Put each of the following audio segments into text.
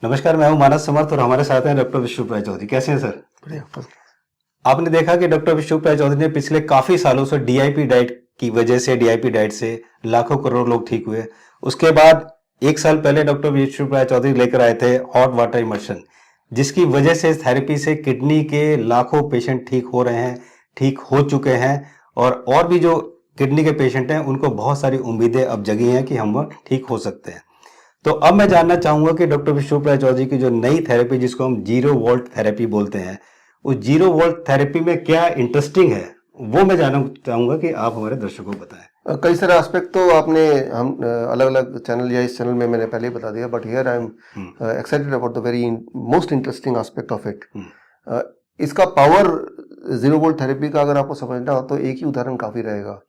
नमस्कार, मैं हूं मानस समर्थ और हमारे साथ हैं डॉक्टर विष्णुप्रिया चौधरी। कैसे हैं सर? बढ़िया। आपने देखा कि डॉक्टर विष्णुप्रिया चौधरी ने पिछले काफी सालों से डीआईपी डाइट की वजह से, डीआईपी डाइट से लाखों करोड़ लोग ठीक हुए। उसके बाद एक साल पहले डॉक्टर विष्णुप्रिया चौधरी लेकर आए थे हॉट वाटर इमर्शन, जिसकी वजह से थेरेपी से किडनी के लाखों पेशेंट ठीक हो रहे हैं, ठीक हो चुके हैं। और भी जो किडनी के पेशेंट हैं उनको बहुत सारी उम्मीदें अब जगी हैं कि हम ठीक हो सकते हैं। तो अब मैं जानना चाहूंगा कि डॉक्टर विष्णुप्रिया चौधरी की जो नई थेरेपी, जिसको हम जीरो वोल्ट थेरेपी बोलते हैं, उस जीरो वोल्ट थेरेपी में क्या इंटरेस्टिंग है, वो मैं जानना चाहूंगा कि आप हमारे दर्शकों को बताएं। कई सारे एस्पेक्ट तो आपने हम अलग अलग चैनल या इस चैनल में मैंने पहले ही बता दिया, but here I am excited about the very most interesting aspect of it. इसका पावर, जीरो वोल्ट थेरेपी का अगर आपको समझना हो तो एक ही उदाहरण काफी रहेगा।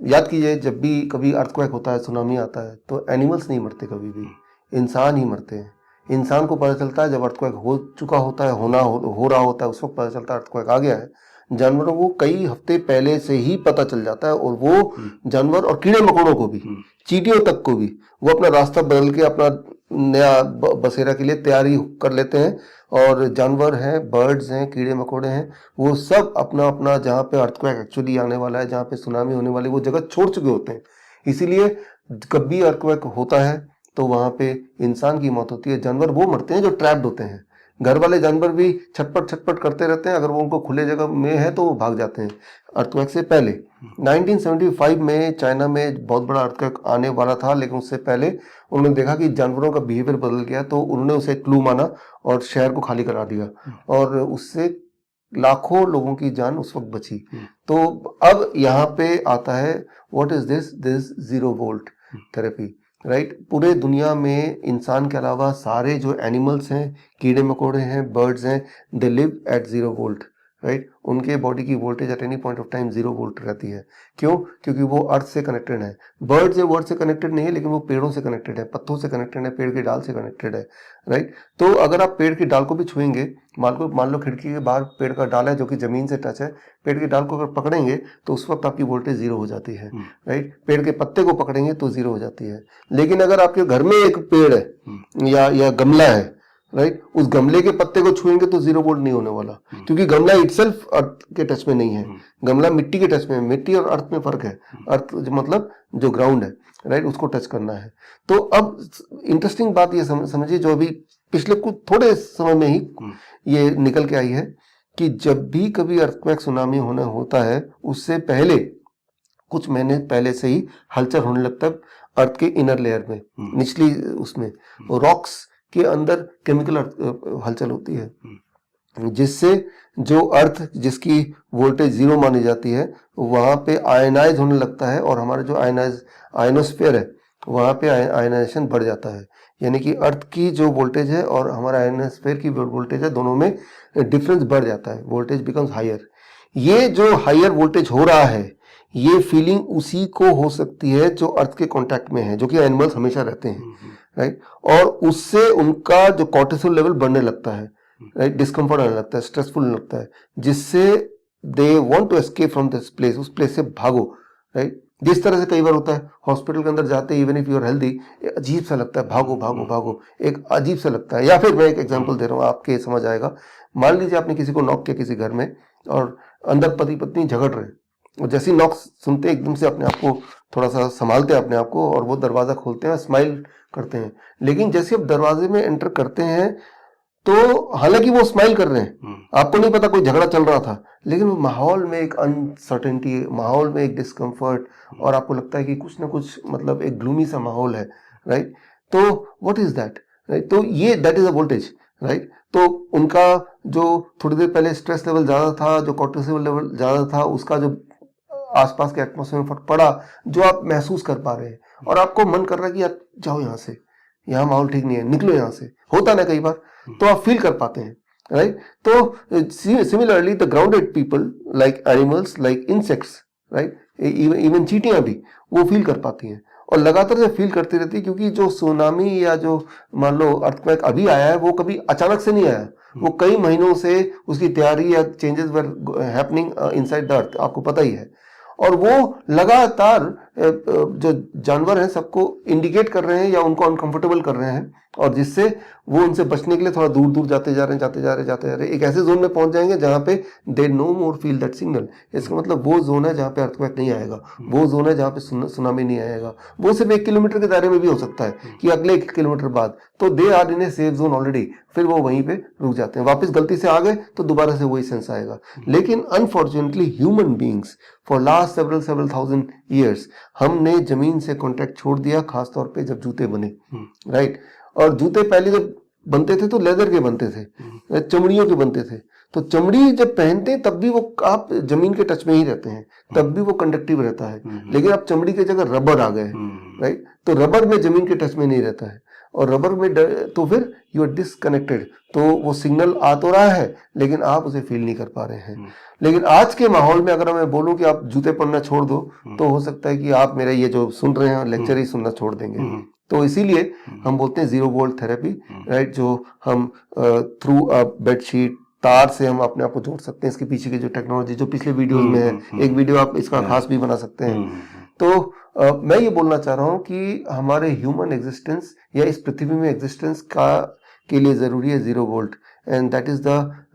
याद कीजिए, जब भी कभी अर्थक्वेक होता है, सुनामी आता है, तो एनिमल्स नहीं मरते, कभी भी इंसान ही मरते हैं। इंसान को पता चलता है जब अर्थक्वेक हो चुका होता है, हो रहा होता है, उस वक्त पता चलता है अर्थक्वेक आ गया है। जानवरों को कई हफ्ते पहले से ही पता चल जाता है, और वो जानवर और कीड़े मकोड़ों को भी, चींटियों तक को भी, वो अपना रास्ता बदल के अपना नया बसेरा के लिए तैयारी कर लेते हैं। और जानवर हैं, बर्ड्स हैं, कीड़े मकोड़े हैं, वो सब अपना अपना जहाँ पे अर्थक्वेक एक्चुअली आने वाला है, जहाँ पे सुनामी होने वाली, वो जगह छोड़ चुके होते हैं। इसीलिए कभी अर्थक्वेक होता है तो वहां पे इंसान की मौत होती है, जानवर वो मरते हैं जो ट्रैप्ड होते हैं। घर वाले जानवर भी छटपट छटपट करते रहते हैं, अगर वो उनको खुले जगह में है तो वो भाग जाते हैं अर्थक्वेक से पहले। 1975 में चाइना में बहुत बड़ा अर्थक्वेक आने वाला था, लेकिन उससे पहले उन्होंने देखा कि जानवरों का बिहेवियर बदल गया, तो उन्होंने उसे क्लू माना और शहर को खाली करा दिया, और उससे लाखों लोगों की जान उस वक्त बची। तो अब यहाँ पे आता है, what is this zero volt therapy, right. पूरे दुनिया में इंसान के अलावा सारे जो एनिमल्स हैं, कीड़े मकोड़े हैं, बर्ड्स हैं, they live at zero volt, right. उनके बॉडी की voltage at any point of time zero volt रहती है। क्यों? क्योंकि वो अर्थ से कनेक्टेड है। बर्ड्स जो वर्ड से कनेक्टेड नहीं है, लेकिन वो पेड़ों से कनेक्टेड है, पत्तों से कनेक्टेड है, पेड़ के डाल से कनेक्टेड है, राइट। तो अगर आप पेड़ की डाल को भी छुएंगे, मान लो खिड़की के बाहर पेड़ का डाल है जो कि जमीन से टच है, पेड़ की डाल को अगर पकड़ेंगे तो उस वक्त आपकी वोल्टेज जीरो हो जाती है, राइट। पेड़ के पत्ते को पकड़ेंगे तो जीरो हो जाती है। लेकिन अगर आपके घर में एक पेड़ है या गमला है, राइट, उस गमले के पत्ते को छुएंगे तो जीरो वोल्ट नहीं होने वाला, क्योंकि गमला इटसेल्फ अर्थ के टच में नहीं है, गमला मिट्टी के टच में है। मिट्टी और अर्थ में फर्क है। अर्थ मतलब जो ग्राउंड है, राइट, उसको टच करना है। तो अब इंटरेस्टिंग बात ये समझिए, जो अभी पिछले कुछ थोड़े समय में ही ये निकल के आई है, कि जब भी कभी अर्थक्वेक, सुनामी होता है, उससे पहले कुछ महीने पहले से ही हलचल होने लगता है अर्थ के इनर लेयर में, निचली उसमें रॉक्स के अंदर केमिकल हलचल होती है, जिससे जो अर्थ, जिसकी वोल्टेज जीरो मानी जाती है, वहां पे आयनाइज होने लगता है, और हमारा जो आयनोस्फीयर है वहां पे आयनाइजेशन बढ़ जाता है। यानी कि अर्थ की जो वोल्टेज है और हमारा आयनोस्फीयर की वोल्टेज है, दोनों में डिफरेंस बढ़ जाता है, वोल्टेज बिकम्स हायर। ये जो हायर वोल्टेज हो रहा है, ये फीलिंग उसी को हो सकती है जो अर्थ के कांटेक्ट में है, जो कि एनिमल्स हमेशा रहते हैं, राइट। और उससे उनका जो कॉर्टिसोल लेवल बढ़ने लगता है, राइट, डिस्कम्फर्ट आने लगता है, स्ट्रेसफुल लगता है, जिससे they want to escape from this place, उस प्लेस से भागो, राइट। जिस तरह से कई बार होता है हॉस्पिटल के अंदर जाते, even if you are healthy, अजीब सा लगता है, भागो भागो भागो, एक अजीब सा लगता है। या फिर मैं एक एग्जांपल दे रहा हूँ, आपके समझ आएगा। मान लीजिए आपने किसी को नॉक किया किसी घर में, और अंदर पति पत्नी झगड़ रहे, और जैसे नॉक सुनते एकदम से अपने आप को थोड़ा सा संभालते हैं अपने आप को, और वो दरवाजा खोलते हैं, स्माइल करते हैं। लेकिन जैसे आप दरवाजे में एंटर करते हैं, तो हालांकि वो स्माइल कर रहे हैं, आपको नहीं पता कोई झगड़ा चल रहा था, लेकिन वो माहौल में एक अनसर्टेनिटी, माहौल में एक डिस्कम्फर्ट, और आपको लगता है कि कुछ ना कुछ, मतलब एक ग्लूमी सा माहौल है, राइट। तो व्हाट इज दैट, राइट। तो ये that is a voltage, right. तो उनका जो थोड़ी देर पहले स्ट्रेस लेवल ज्यादा था, जो कॉर्टिसोल लेवल ज्यादा था, उसका जो आसपास के एटमॉस्फेयर में फर्क पड़ा, जो आप महसूस कर पा रहे हैं, और आपको मन कर रहा है कि यार जाओ यहाँ से, यहाँ माहौल ठीक नहीं है, निकलो यहाँ से, होता ना कई बार, तो आप फील कर पाते हैं, राइट। तो similarly the grounded people, like animals, like insects, right, even चींटियां भी वो फील कर पाती हैं, और लगातार से फील करती रहती है। क्योंकि जो सुनामी या जो मान लो अर्थक्वेक अभी आया है, वो कभी अचानक से नहीं आया, वो कई महीनों से उसकी तैयारी या changes were happening inside the earth, आपको पता ही है। और वो लगातार जो जानवर हैं सबको इंडिकेट कर रहे हैं या उनको अनकंफर्टेबल कर रहे हैं, और जिससे वो उनसे बचने के लिए थोड़ा दूर दूर जाते जा रहे हैं, एक ऐसे जोन में पहुंच जाएंगे जहां पे they know more feel that signal. इसका मतलब वो जोन है जहां पे अर्थक्वेक नहीं आएगा, वो जोन है जहां पे सुनामी नहीं आएगा। वो सिर्फ 1 किलोमीटर के दायरे में भी हो सकता है कि अगले 1 किलोमीटर बाद, तो they are in a safe zone already, फिर वो वहीं पे रुक जाते हैं। वापस गलती से आ गए तो दोबारा से वही सेंस आएगा। लेकिन unfortunately human beings for last several thousand years हमने जमीन से कॉन्टेक्ट छोड़ दिया, खासतौर पे जब जूते बने, राइट। और जूते पहले जब बनते थे तो लेदर के बनते थे, चमड़ियों के बनते थे। तो चमड़ी जब पहनते हैं तब भी वो आप जमीन के टच में ही रहते हैं, तब भी वो कंडक्टिव रहता है। लेकिन अब चमड़ी की जगह रबर आ गए, राइट। तो रबर में जमीन के टच में नहीं रहता है, और रबर में तो फिर यू आर डिसकनेक्टेड। तो वो सिग्नल आ तो रहा है लेकिन आप उसे फील नहीं कर पा रहे हैं। लेकिन आज के माहौल में अगर मैं बोलूं कि आप जूते पहनना छोड़ दो, तो हो सकता है कि आप मेरा ये जो सुन रहे हैं लेक्चर ही सुनना छोड़ देंगे। तो इसीलिए हम बोलते हैं 0 वोल्ट थेरेपी, राइट, जो हम थ्रू अ बेडशीट तार से हम अपने आप को जोड़ सकते हैं। इसके पीछे की जो टेक्नोलॉजी जो पिछले वीडियोस में है, एक वीडियो आप इसका खास भी बना सकते हैं। तो मैं ये बोलना चाह रहा हूँ कि हमारे ह्यूमन एग्जिस्टेंस या इस पृथ्वी में एग्जिस्टेंस के लिए जरूरी है 0 volt, and that is the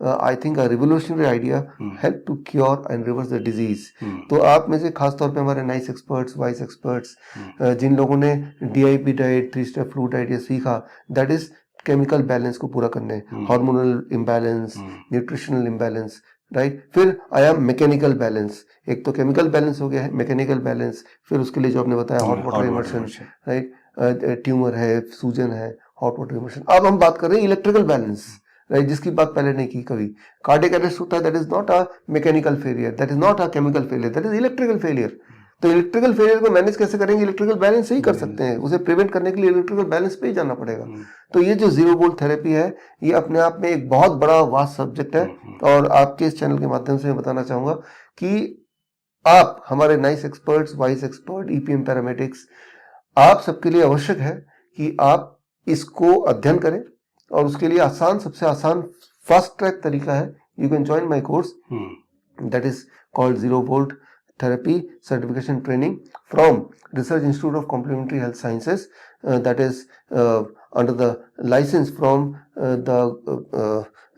I think a revolutionary idea, help to cure and reverse the disease. तो आप में से खासतौर पे हमारे नाइस एक्सपर्ट्स, वाइस एक्सपर्ट्स, जिन लोगों ने DIP diet, 3 step fruit diet ये सीखा, दैट इज केमिकल बैलेंस को पूरा करने, hormonal imbalance, nutritional imbalance, right. फिर आया मैकेनिकल बैलेंस, एक तो केमिकल बैलेंस हो गया है, मैकेनिकल बैलेंस, फिर उसके लिए जो आपने बताया hot water immersion, right, tumour है, सूजन है, हॉट वाटर इमर्शन। अब हम बात कर रहे हैं इलेक्ट्रिकल बैलेंस, राइट, जिसकी बात पहले नहीं की कभी। कार्डियक अरेस्ट होता है, that is not a mechanical failure, that is not a chemical failure, that is electrical failure. तो इलेक्ट्रिकल फेलियर को मैनेज कैसे करेंगे? इलेक्ट्रिकल बैलेंस से ही कर सकते हैं। उसे प्रिवेंट करने के लिए इलेक्ट्रिकल बैलेंस पे ही जाना पड़ेगा। तो ये जो 0 वोल्ट थेरेपी है, ये अपने आप में एक बहुत बड़ा वास्ट सब्जेक्ट है, और आपके इस चैनल के माध्यम से मैं बताना चाहूंगा कि आप हमारे nice experts, vice expert, EPM paramedics, आप सबके लिए आवश्यक है कि आप इसको अध्ययन करें, और उसके लिए सबसे आसान फास्ट ट्रैक तरीका है, you can join my course that is called 0 volt therapy certification training from Research Institute of Complementary Health Sciences, that is under the license from the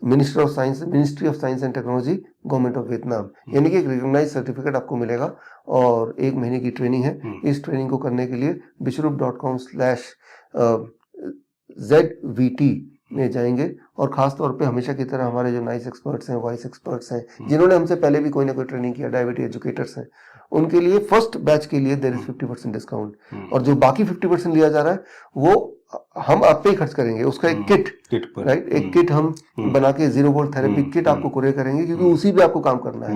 Ministry of Science and Technology, Government of Vietnam। यानी कि एक recognise certificate आपको मिलेगा, और 1 महीने की training है। इस ट्रेनिंग को करने के लिए bishrup.com/ZVT में जाएंगे, और खास तौर पे हमेशा की तरह हमारे जो नाइस एक्सपर्ट्स हैं, वाइस एक्सपर्ट्स हैं, जिन्होंने हमसे पहले भी कोई ना कोई ट्रेनिंग किया, डायबिटीज एजुकेटर्स हैं, उनके लिए फर्स्ट बैच के लिए देयर इज 50% डिस्काउंट, और जो बाकी 50% लिया जा रहा है वो हम आप पे ही खर्च करेंगे। उसका एक किट, राइट, एक किट हम बना के 0 वोल्ट थेरेपी किट आपको कुरियर करेंगे, क्योंकि उसी पे आपको काम करना है,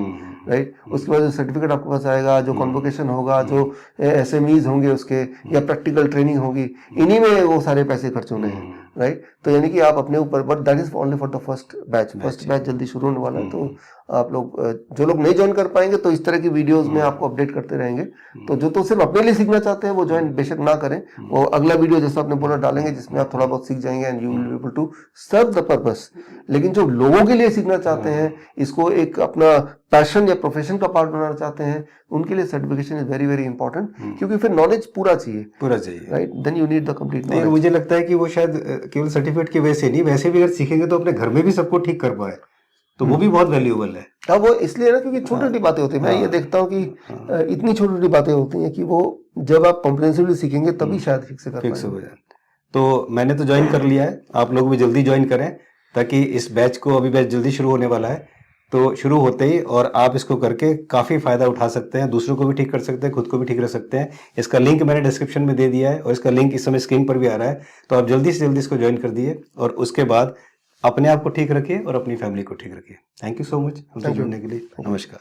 राइट। उसके बाद जो सर्टिफिकेट आपके पास आएगा, जो कॉन्वोकेशन होगा, जो SMEs होंगे उसके, या प्रैक्टिकल ट्रेनिंग होगी, इन्हीं में वो सारे पैसे खर्च होने हैं, राइट। तो यानी कि आप अपने ऊपर, but that is only for the first batch जल्दी शुरू होने वाला है। तो आप लोग, जो लोग नहीं ज्वाइन कर पाएंगे, तो इस तरह की वीडियोस में आपको अपडेट करते रहेंगे। तो जो तो सिर्फ अपने लिए सीखना चाहते हैं वो ज्वाइन बेशक ना करें, वो अगला वीडियो जैसा आपने बोला डालेंगे, जिसमें आप थोड़ा बहुत सीख जाएंगे, and you will be able to serve the purpose. लेकिन जो लोगों के लिए सीखना चाहते हैं, इसको एक अपना पैशन या प्रोफेशन का पार्ट बनाना चाहते हैं, उनके लिए certification is very very important, क्योंकि फिर नॉलेज पूरा चाहिए, right. Then you need the complete knowledge. मुझे लगता है कि वो शायद केवल सर्टिफिकेट की वजह से नहीं, वैसे भी अगर सीखेंगे तो अपने घर में भी सबको ठीक कर पाए, तो वो भी बहुत वैल्यूएबल है। हाँ, वो इसलिए ना क्योंकि छोटी छोटी बातें होती है। मैं ये देखता हूँ कि इतनी छोटी छोटी बातें होती हैं कि वो जब आप कॉम्प्रिहेंसिवली सीखेंगे तभी शायद फिक्स हो जाए। तो मैंने तो ज्वाइन कर लिया है, आप लोग भी जल्दी ज्वाइन करें, ताकि इस बैच को, अभी बैच जल्दी शुरू होने वाला है, तो शुरू होते ही और आप इसको करके काफ़ी फ़ायदा उठा सकते हैं, दूसरों को भी ठीक कर सकते हैं, खुद को भी ठीक रख सकते हैं। इसका लिंक मैंने डिस्क्रिप्शन में दे दिया है, और इसका लिंक इस समय स्क्रीन पर भी आ रहा है। तो आप जल्दी से जल्दी इसको ज्वाइन कर दिए, और उसके बाद अपने आप को ठीक रखिए और अपनी फैमिली को ठीक रखिए। थैंक यू सो मच हमसे जुड़ने के लिए। नमस्कार।